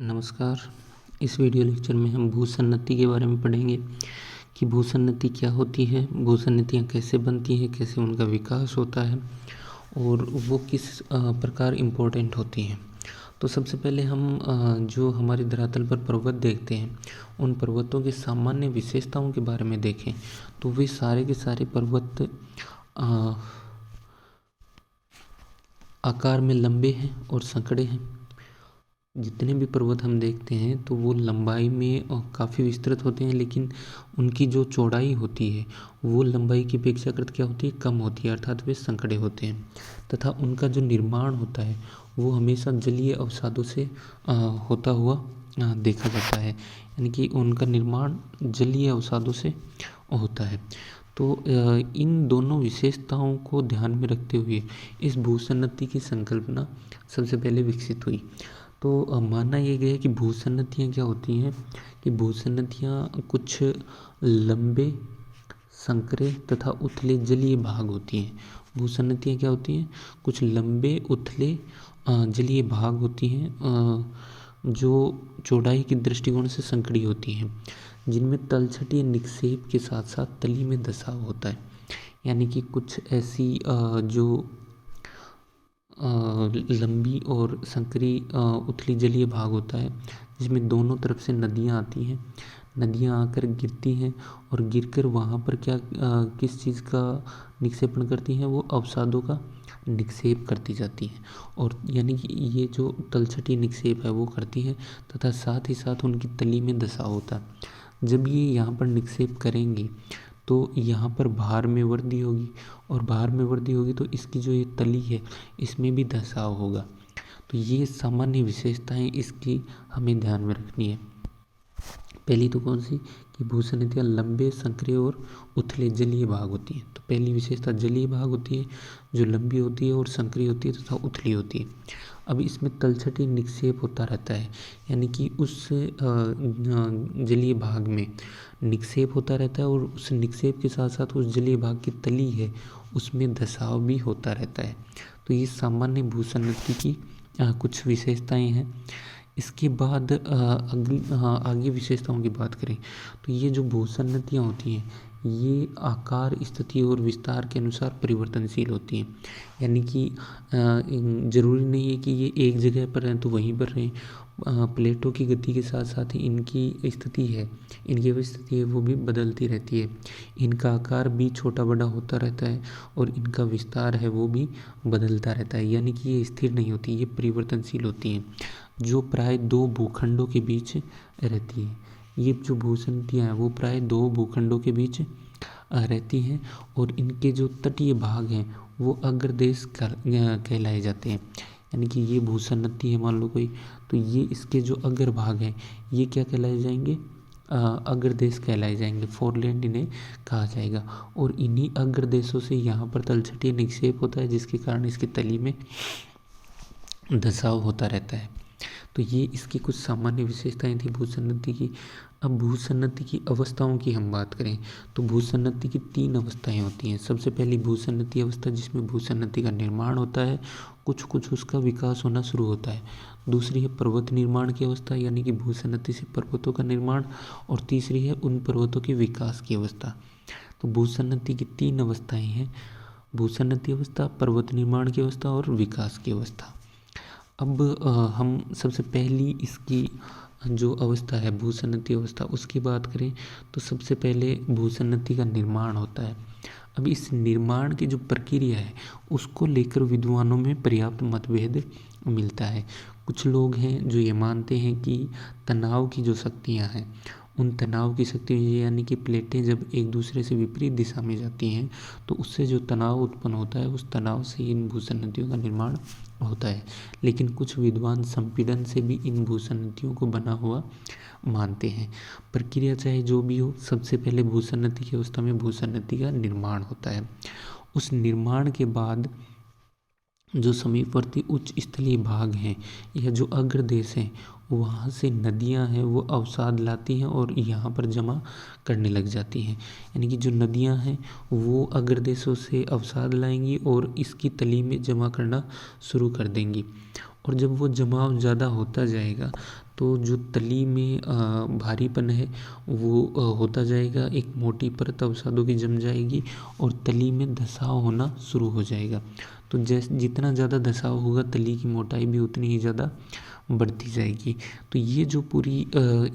नमस्कार। इस video lecture में हम भूसन्नति के बारे में पढ़ेंगे कि भूसन्नति क्या होती है, भूसन्नतियाँ कैसे बनती हैं, कैसे उनका विकास होता है और वो किस प्रकार इम्पोर्टेंट होती हैं। तो सबसे पहले हम जो हमारे धरातल पर पर्वत देखते हैं उन पर्वतों की सामान्य विशेषताओं के बारे में देखें तो वे सारे के सारे पर्वत आकार में लंबे हैं और संकड़े हैं। जितने भी पर्वत हम देखते हैं तो वो लंबाई में काफ़ी विस्तृत होते हैं, लेकिन उनकी जो चौड़ाई होती है वो लंबाई की अपेक्षाकृत क्या होती है, कम होती है, अर्थात वे संकड़े होते हैं। तथा उनका जो निर्माण होता है वो हमेशा जलीय अवसादों से होता हुआ देखा जाता है, यानी कि उनका निर्माण जलीय अवसादों से होता है। तो इन दोनों विशेषताओं को ध्यान में रखते हुए इस भूसन्नति की संकल्पना सबसे पहले विकसित हुई। तो माना यह गया कि भूसन्नतियाँ क्या होती हैं कि भूसन्नतियाँ कुछ लंबे, संकरे तथा उथले जलीय भाग होती हैं। भूसन्नतियाँ क्या होती हैं, कुछ लंबे, उथले जलीय भाग होती हैं जो चौड़ाई की दृष्टिकोण से संकरी होती हैं, जिनमें तलछटी निक्षेप के साथ साथ तली में धसाव होता है। यानी कि कुछ ऐसी जो लंबी और संकरी उथली जलीय भाग होता है जिसमें दोनों तरफ से नदियाँ आती हैं, नदियाँ आकर गिरती हैं और गिरकर वहाँ पर क्या किस चीज़ का निक्षेपण करती हैं, वो अवसादों का निक्षेप करती जाती हैं। और यानी कि ये जो तलछटी निक्षेप है वो करती है तथा साथ ही साथ उनकी तली में धसाव होता है। जब ये यहाँ पर निक्षेप करेंगी तो यहाँ पर भार में वृद्धि होगी और भार में वृद्धि होगी तो इसकी जो ये तली है इसमें भी धसाव होगा। तो ये सामान्य विशेषताएं इसकी हमें ध्यान में रखनी है। पहली तो कौन सी कि भूसन्नतियाँ लंबे, संकरे और उथले जलीय भाग होती हैं। तो पहली विशेषता जलीय भाग होती है जो लंबी होती है और संकरी होती है तथा उथली होती है। अब इसमें तलछटी निक्षेप होता रहता है, यानी कि उस जलीय भाग में निक्षेप होता रहता है और उस निक्षेप के साथ साथ उस जलीय भाग की तली है उसमें धसाव भी होता रहता है। तो ये सामान्य भूसन्नति की कुछ विशेषताएं हैं। इसके बाद आगे विशेषताओं की बात करें तो ये जो भूसन्नतियाँ होती हैं ये आकार, स्थिति और विस्तार के अनुसार परिवर्तनशील होती हैं। यानी कि ज़रूरी नहीं है कि ये एक जगह पर रहें तो वहीं पर रहें। प्लेटों की गति के साथ साथ ही इनकी स्थिति है, इनकी जो स्थिति है वो भी बदलती रहती है। इनका आकार भी छोटा बड़ा होता रहता है और इनका विस्तार है वो भी बदलता रहता है। यानी कि ये स्थिर नहीं होती, ये परिवर्तनशील होती हैं, जो प्राय दो भूखंडों के बीच रहती है। ये जो भूसन्नतियाँ हैं वो प्राय दो भूखंडों के बीच रहती हैं और इनके जो तटीय भाग हैं वो अग्रदेश कहलाए जाते हैं। यानी कि ये भूसन्नति है मान लो कोई, तो ये इसके जो अग्र भाग हैं ये क्या कहलाए जाएंगे, अग्रदेश कहलाए जाएंगे, फोरलैंड इन्हें कहा जाएगा। और इन्हीं अग्रदेशों से यहाँ पर तलछटी निक्षेप होता है जिसके कारण इसकी तली में धसाव होता रहता है। तो ये इसकी कुछ सामान्य विशेषताएं थी भूसन्नति की। अब भूसन्नति की अवस्थाओं की हम बात करें तो भूसन्नति की 3 अवस्थाएं होती हैं। सबसे पहली भूसन्नति अवस्था जिसमें भूसन्नति का निर्माण होता है, कुछ उसका विकास होना शुरू होता है। दूसरी है पर्वत निर्माण की अवस्था, यानी कि भूसन्नति से पर्वतों का निर्माण। और तीसरी है उन पर्वतों के विकास की अवस्था। तो भूसन्नति की 3 अवस्थाएँ हैं, भूसन्नति अवस्था, पर्वत निर्माण की अवस्था और विकास की अवस्था। अब हम सबसे पहली इसकी जो अवस्था है भूसन्नति अवस्था उसकी बात करें तो सबसे पहले भूसन्नति का निर्माण होता है। अब इस निर्माण की जो प्रक्रिया है उसको लेकर विद्वानों में पर्याप्त मतभेद मिलता है। कुछ लोग हैं जो ये मानते हैं कि तनाव की जो शक्तियाँ हैं उन तनाव की शक्ति यानी कि प्लेटें जब एक दूसरे से विपरीत दिशा में जाती हैं तो उससे जो तनाव उत्पन्न होता है उस तनाव से इन भूसन्नतियों का निर्माण होता है। लेकिन कुछ विद्वान संपीड़न से भी इन भूसन्नतियों को बना हुआ मानते हैं। प्रक्रिया चाहे जो भी हो, सबसे पहले भूसन्नति की अवस्था में भूसन्नति का निर्माण होता है। उस निर्माण के बाद जो समीपवर्ती उच्च स्थलीय भाग हैं या जो अग्रदेश हैं वहाँ से नदियाँ हैं वो अवसाद लाती हैं और यहाँ पर जमा करने लग जाती हैं। यानी कि जो नदियाँ हैं वो अग्रदेशों से अवसाद लाएंगी और इसकी तली में जमा करना शुरू कर देंगी और जब वो जमाव ज़्यादा होता जाएगा तो जो तली में भारीपन है वो होता जाएगा, एक मोटी परत अवसादों की जम जाएगी और तली में धसाव होना शुरू हो जाएगा। तो जितना ज़्यादा धसाव होगा तली की मोटाई भी उतनी ही ज़्यादा बढ़ती जाएगी। तो ये जो पूरी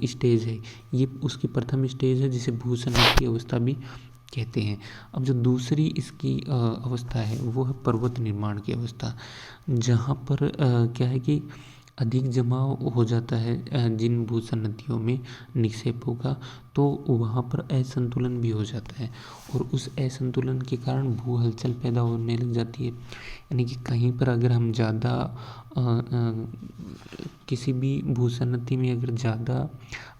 स्टेज है ये उसकी प्रथम स्टेज है जिसे भूसन्नति अवस्था भी कहते हैं। अब जो दूसरी इसकी अवस्था है वो है पर्वत निर्माण की अवस्था, जहाँ पर क्या है कि अधिक जमाव हो जाता है जिन भूसन्नतियों में निक्षेपों का, तो वहाँ पर असंतुलन भी हो जाता है और उस असंतुलन के कारण भू हलचल पैदा होने लग जाती है। यानी कि कहीं पर अगर हम ज़्यादा किसी भी भूसन्नति में अगर ज़्यादा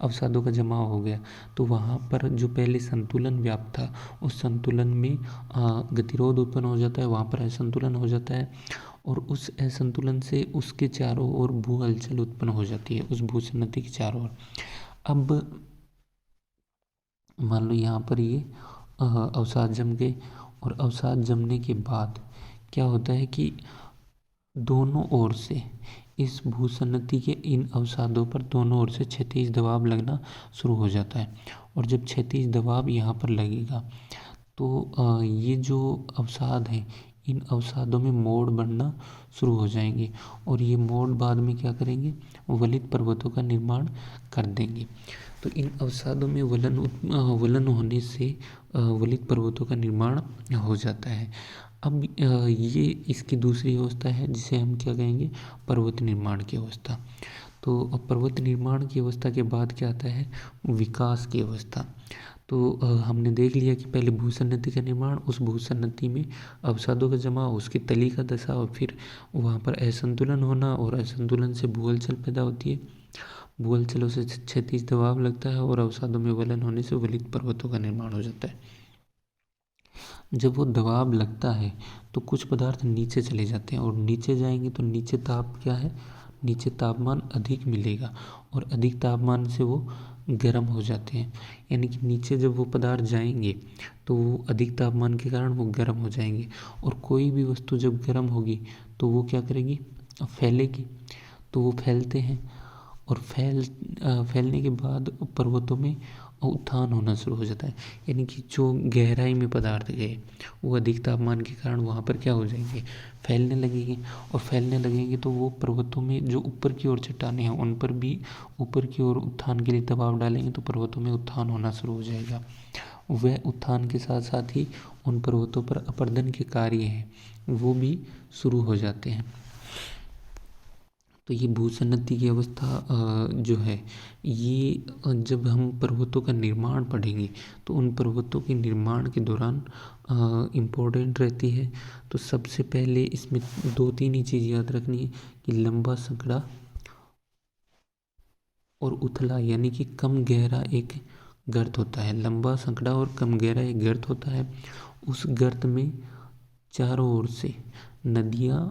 अवसादों का जमाव हो गया तो वहाँ पर जो पहले संतुलन व्याप्त था उस संतुलन में गतिरोध उत्पन्न हो जाता है, वहाँ पर असंतुलन हो जाता है और उस असंतुलन से उसके चारों ओर भू हलचल उत्पन्न हो जाती है, उस भूसन्नति के चारों ओर। अब मान लो यहाँ पर ये अवसाद जम गए और अवसाद जमने के बाद क्या होता है कि दोनों ओर से इस भूसन्नति के इन अवसादों पर दोनों ओर से क्षैतिज दबाव लगना शुरू हो जाता है और जब क्षैतिज दबाव यहाँ पर लगेगा तो ये जो अवसाद है इन अवसादों में मोड़ बनना शुरू हो जाएंगे और ये मोड़ बाद में क्या करेंगे, वलित पर्वतों का निर्माण कर देंगे। तो इन अवसादों में वलन होने से वलित पर्वतों का निर्माण हो जाता है। अब ये इसकी दूसरी अवस्था है जिसे हम क्या कहेंगे, पर्वत निर्माण की अवस्था। तो पर्वत निर्माण की अवस्था के बाद क्या आता है, विकास की अवस्था। तो हमने देख लिया कि पहले भूसन्नति का निर्माण, उस भूसन्नति में अवसादों का जमाव, उसकी तली का धसाव, फिर वहाँ पर असंतुलन होना और असंतुलन से भू हलचल पैदा होती है, भू हलचलों से क्षैतिज दबाव लगता है और अवसादों में वलन होने से वलित पर्वतों का निर्माण हो जाता है। जब वो दबाव लगता है तो कुछ पदार्थ नीचे चले जाते हैं और नीचे जाएंगे तो नीचे ताप क्या है, नीचे तापमान अधिक मिलेगा और अधिक तापमान से वो गर्म हो जाते हैं। यानी कि नीचे जब वो पदार्थ जाएंगे तो वो अधिक तापमान के कारण वो गर्म हो जाएंगे और कोई भी वस्तु जब गर्म होगी तो वो क्या करेगी, फैलेगी। तो वो फैलते हैं और फैलने के बाद पर्वतों में उत्थान होना शुरू हो जाता है। यानी कि जो गहराई में पदार्थ गए वो अधिक तापमान के कारण वहाँ पर क्या हो जाएंगे, फैलने लगेंगे और फैलने लगेंगे तो वो पर्वतों में जो ऊपर की ओर चट्टानें हैं उन पर भी ऊपर की ओर उत्थान के लिए दबाव डालेंगे तो पर्वतों में उत्थान होना शुरू हो जाएगा। वह उत्थान के साथ साथ ही उन पर्वतों पर अपरदन के कार्य हैं वो भी शुरू हो जाते हैं। तो ये भूसन्नति की अवस्था जो है ये जब हम पर्वतों का निर्माण पढ़ेंगे तो उन पर्वतों के निर्माण के दौरान इम्पोर्टेंट रहती है। तो सबसे पहले इसमें 2-3 ही चीज़ याद रखनी है कि लंबा संकड़ा और उथला, यानी कि कम गहरा एक गर्त होता है। लंबा संकड़ा और कम गहरा एक गर्त होता है। उस गर्त में चारों ओर से नदियाँ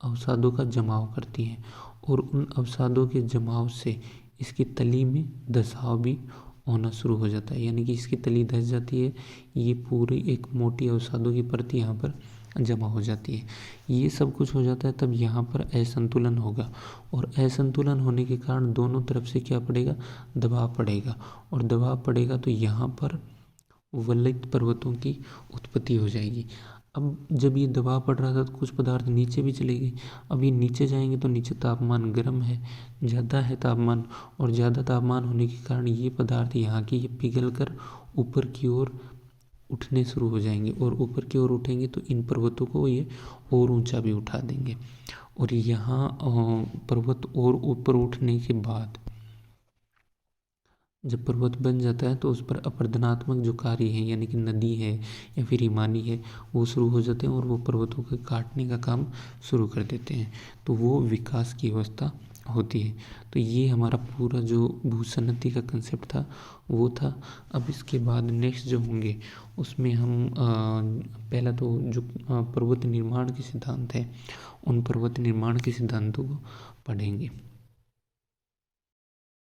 अवसादों का जमाव करती हैं और उन अवसादों के जमाव से इसकी तली में धसाव भी होना शुरू हो जाता है। यानी कि इसकी तली धस जाती है, ये पूरी एक मोटी अवसादों की परत यहाँ पर जमा हो जाती है। ये सब कुछ हो जाता है तब यहाँ पर असंतुलन होगा और असंतुलन होने के कारण दोनों तरफ से क्या पड़ेगा, दबाव पड़ेगा और दबाव पड़ेगा तो यहाँ पर वलित पर्वतों की उत्पत्ति हो जाएगी। अब जब ये दबाव पड़ रहा था तो कुछ पदार्थ नीचे भी चले गए। अब ये नीचे जाएंगे तो नीचे तापमान गर्म है, ज़्यादा है तापमान और ज़्यादा तापमान होने के कारण ये पदार्थ यहाँ की ये पिघल कर ऊपर की ओर उठने शुरू हो जाएंगे और ऊपर की ओर उठेंगे तो इन पर्वतों को ये और ऊंचा भी उठा देंगे। और यहाँ पर्वत और ऊपर उठने के बाद जब पर्वत बन जाता है तो उस पर अपरदनात्मक जो कार्य है यानी कि नदी है या फिर हिमानी है वो शुरू हो जाते हैं और वो पर्वतों के काटने का काम शुरू कर देते हैं। तो वो विकास की अवस्था होती है। तो ये हमारा पूरा जो भूसन्नति का कंसेप्ट था वो था। अब इसके बाद नेक्स्ट जो होंगे उसमें हम पहला तो जो पर्वत निर्माण के सिद्धांत है उन पर्वत निर्माण के सिद्धांतों को पढ़ेंगे।